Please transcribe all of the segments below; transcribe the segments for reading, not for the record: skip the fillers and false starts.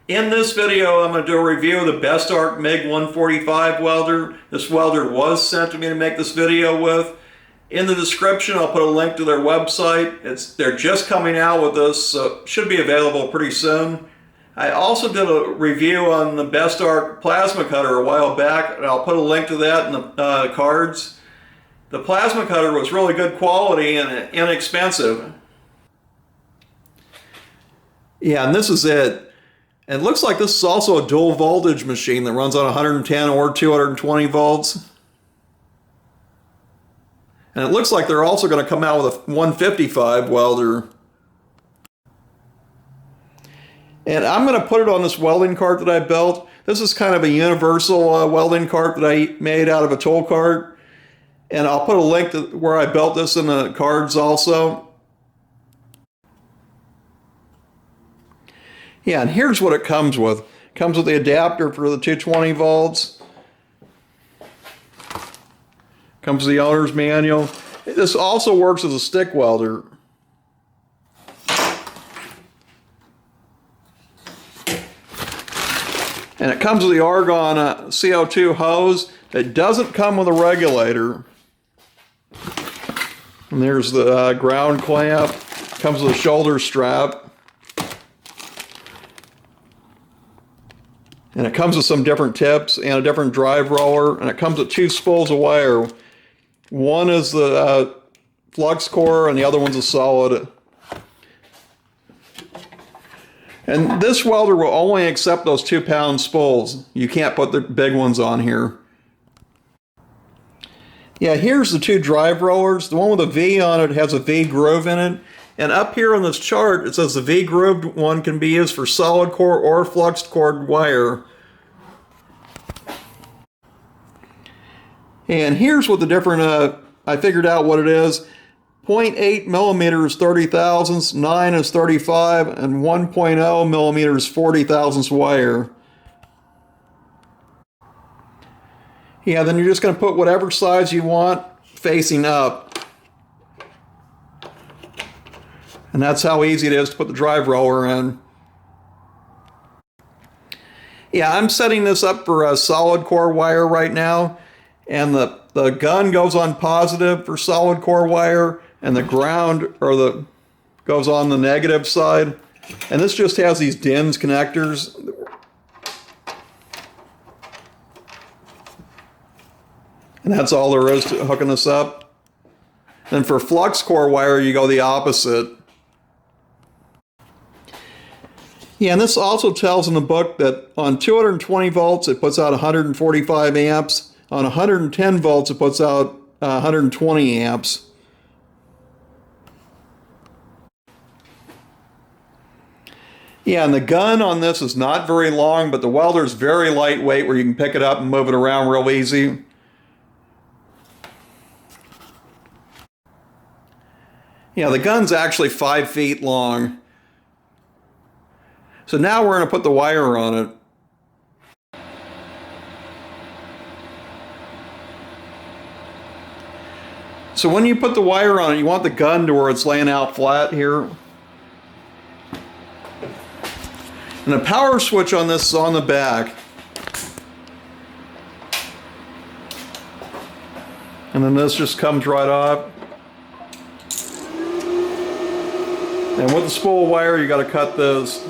In this video, I'm going to do a review of the BestArc Mig145 welder. This welder was sent to me to make this video with. In the description, I'll put a link to their website. They're just coming out with this, so it should be available pretty soon. I also did a review on the BestArc plasma cutter a while back, and I'll put a link to that in the cards. The plasma cutter was really good quality and inexpensive. Yeah, and this is it. And it looks like this is also a dual voltage machine that runs on 110 or 220 volts. And it looks like they're also going to come out with a 155 welder. And I'm going to put it on this welding cart that I built. This is kind of a universal welding cart that I made out of a tool cart. And I'll put a link to where I built this in the cards also. Yeah, and here's what it comes with. It comes with the adapter for the 220 volts. Comes with the owner's manual. This also works as a stick welder. And it comes with the argon CO2 hose. It doesn't come with a regulator. And there's the ground clamp. It comes with a shoulder strap. And it comes with some different tips and a different drive roller. And it comes with two spools of wire. One is the flux core and the other one's a solid. And this welder will only accept those 2-pound spools. You can't put the big ones on here. Yeah, here's the two drive rollers. The one with a V on it has a V groove in it. And up here on this chart, it says the V grooved one can be used for solid core or fluxed core wire. And here's what the different, I figured out what it is. 0.8 millimeters 30 thousandths, 9 is 35, and 1.0 millimeters 40 thousandths wire. Yeah, then you're just going to put whatever size you want facing up. And that's how easy it is to put the drive roller in. Yeah, I'm setting this up for a solid core wire right now. And the gun goes on positive for solid core wire. And the ground goes on the negative side. And this just has these DINS connectors. And that's all there is to hooking this up. And for flux core wire, you go the opposite. Yeah, and this also tells in the book that on 220 volts, it puts out 145 amps. On 110 volts, it puts out 120 amps. Yeah, and the gun on this is not very long, but the welder is very lightweight where you can pick it up and move it around real easy. Yeah, the gun's actually 5 feet long. So now we're going to put the wire on it. So when you put the wire on it, you want the gun to where it's laying out flat here. And the power switch on this is on the back. And then this just comes right off. And with the spool of wire, you got to cut this.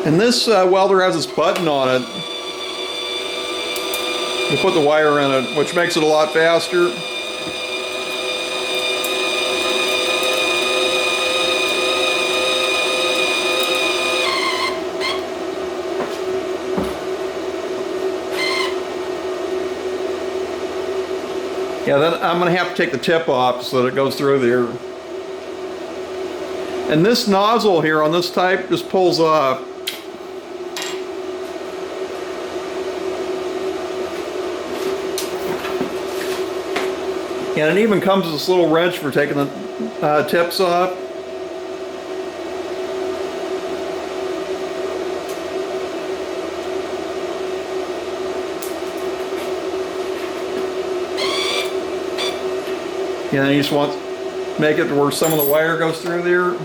And this welder has this button on it. You put the wire in it, which makes it a lot faster. Yeah, then I'm going to have to take the tip off so that it goes through there. And this nozzle here on this type just pulls off. And it even comes with this little wrench for taking the tips off. And then you just want to make it to where some of the wire goes through there.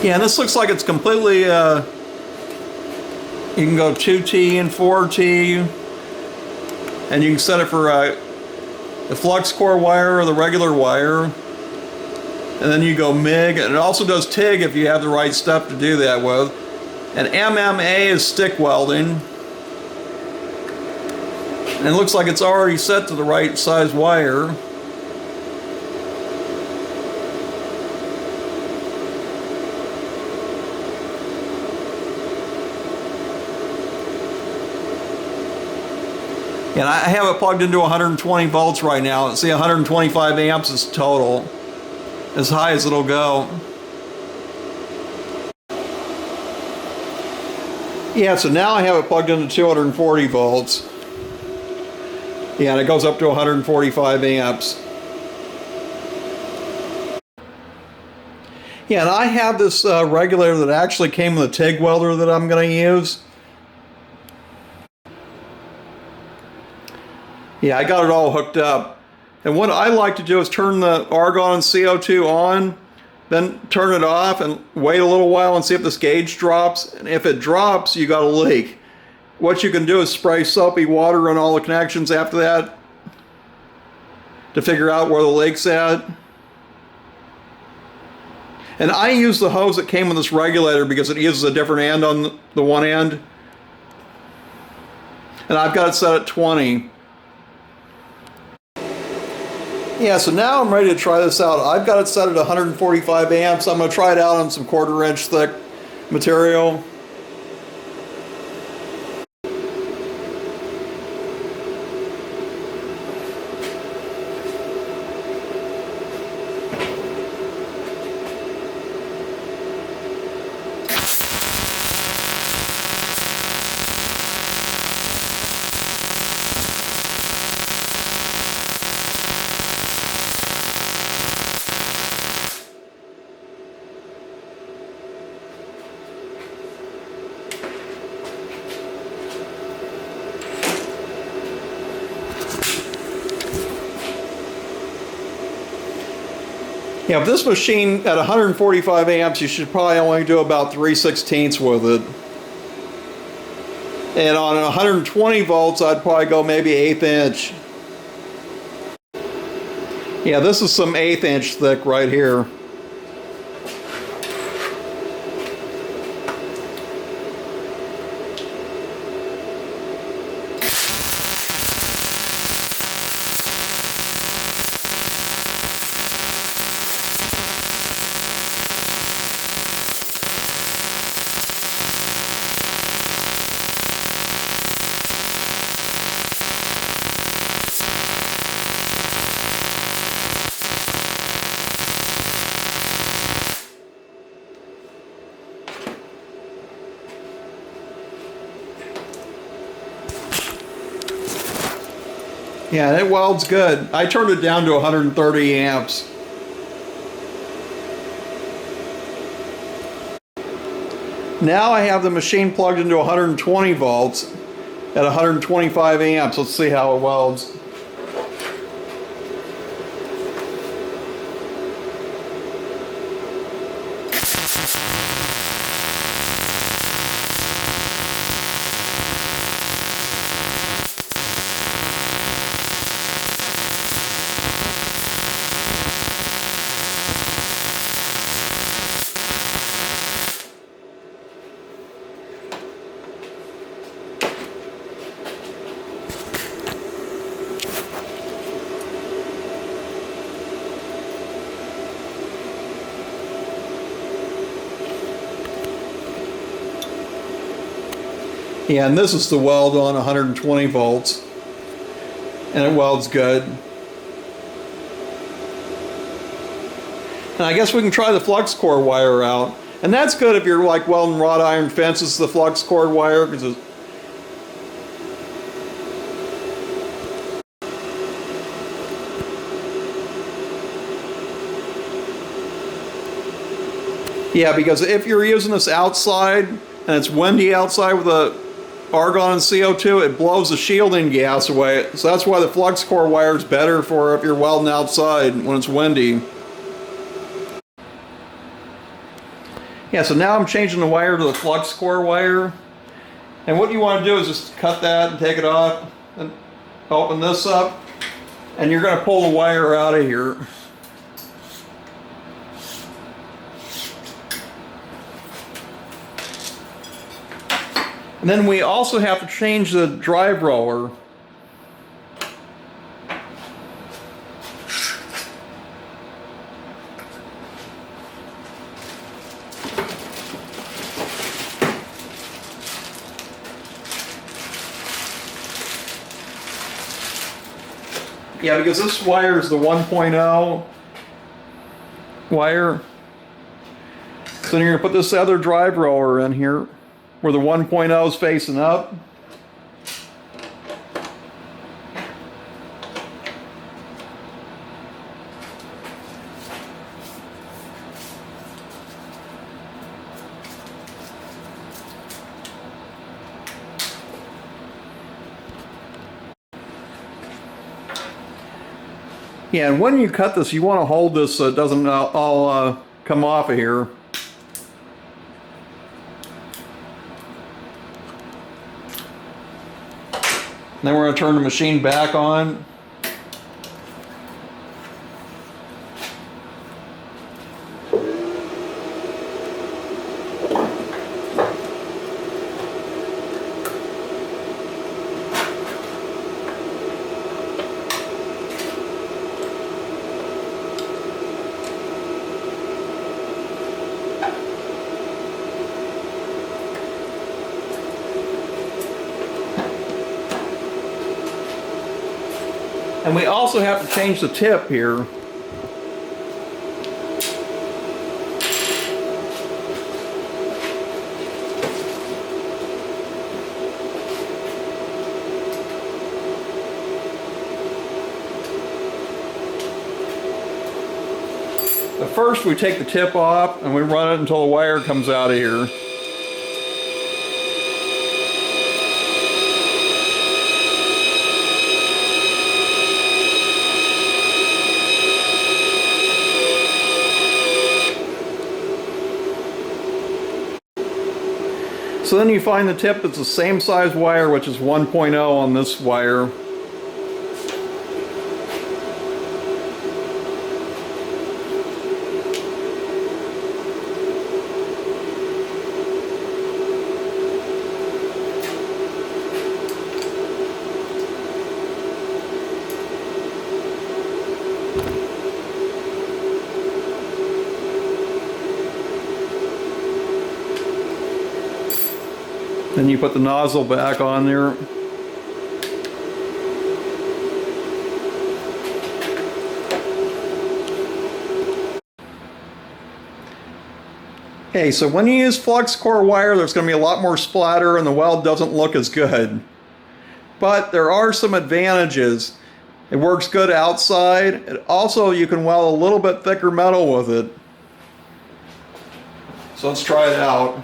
Yeah, and this looks like it's completely, you can go 2T and 4T, and you can set it for the flux core wire or the regular wire, and then you go MIG, and it also does TIG if you have the right stuff to do that with, and MMA is stick welding, and it looks like it's already set to the right size wire. And I have it plugged into 120 volts right now. See, 125 amps is total, as high as it'll go. Yeah, so now I have it plugged into 240 volts. Yeah, and it goes up to 145 amps. Yeah, and I have this regulator that actually came with a TIG welder that I'm going to use. Yeah, I got it all hooked up. And what I like to do is turn the argon and CO2 on, then turn it off and wait a little while and see if this gauge drops. And if it drops, you got a leak. What you can do is spray soapy water on all the connections after that to figure out where the leak's at. And I use the hose that came with this regulator because it uses a different end on the one end. And I've got it set at 20. Yeah, so now I'm ready to try this out. I've got it set at 145 amps. I'm going to try it out on some 1/4 inch thick material. Yeah, with this machine at 145 amps, you should probably only do about 3/16 with it. And on 120 volts, I'd probably go maybe 1/8 inch. Yeah, this is some 1/8 inch thick right here. Yeah, it welds good. I turned it down to 130 amps. Now I have the machine plugged into 120 volts at 125 amps. Let's see how it welds. Yeah, and this is the weld on 120 volts. And it welds good. And I guess we can try the flux core wire out. And that's good if you're like welding wrought iron fences, the flux core wire, because yeah, because if you're using this outside and it's windy outside with the argon and CO2, it blows the shielding gas away. So that's why the flux core wire is better for if you're welding outside when it's windy. Yeah, so now I'm changing the wire to the flux core wire. And what you want to do is just cut that and take it off and open this up. And you're going to pull the wire out of here. And then we also have to change the drive roller. Yeah, because this wire is the 1.0 wire. So then you're going to put this other drive roller in here where the 1.0 is facing up. Yeah, and when you cut this, you want to hold this so it doesn't all come off of here. And then we're going to turn the machine back on. And we also have to change the tip here. But first we take the tip off and we run it until the wire comes out of here. So then you find the tip that's the same size wire, which is 1.0 on this wire. Then you put the nozzle back on there. Okay, so when you use flux core wire, there's going to be a lot more splatter and the weld doesn't look as good. But there are some advantages. It works good outside. Also, you can weld a little bit thicker metal with it. So let's try it out.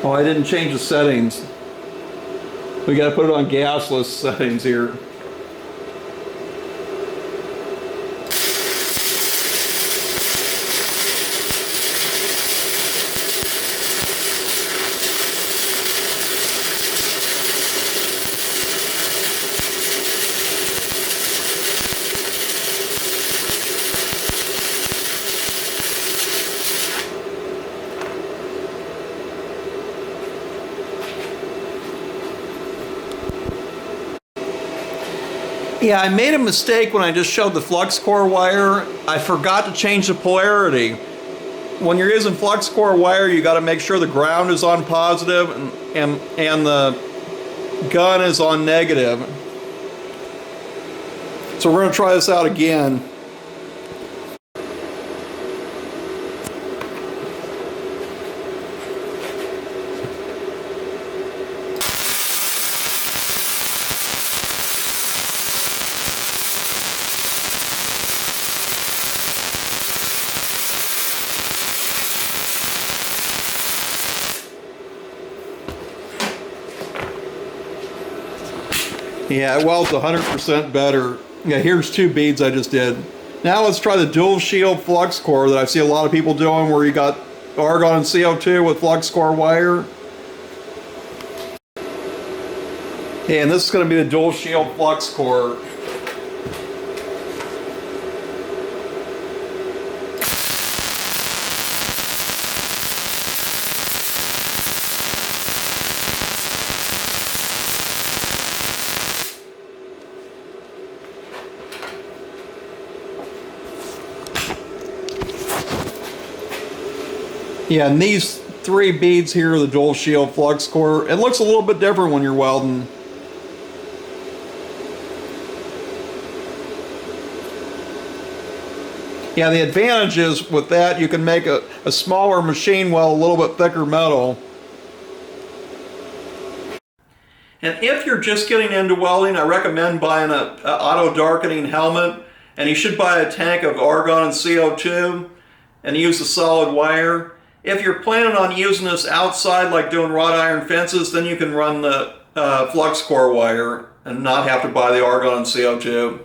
Oh, I didn't change the settings. We got to put it on gasless settings here. Yeah, I made a mistake when I just showed the flux core wire. I forgot to change the polarity. When you're using flux core wire, you got to make sure the ground is on positive and the gun is on negative. So we're going to try this out again. Yeah, it welds 100% better. Yeah, here's 2 beads I just did. Now let's try the dual shield flux core that I see a lot of people doing, where you got argon and CO2 with flux core wire. Yeah, and this is going to be the dual shield flux core. Yeah, and these 3 beads here are the dual shield flux core. It looks a little bit different when you're welding. Yeah, the advantage is with that you can make a smaller machine weld a little bit thicker metal. And if you're just getting into welding, I recommend buying an auto darkening helmet, and you should buy a tank of argon and CO2 and use the solid wire. If you're planning on using this outside, like doing wrought iron fences, then you can run the flux core wire and not have to buy the argon and CO2.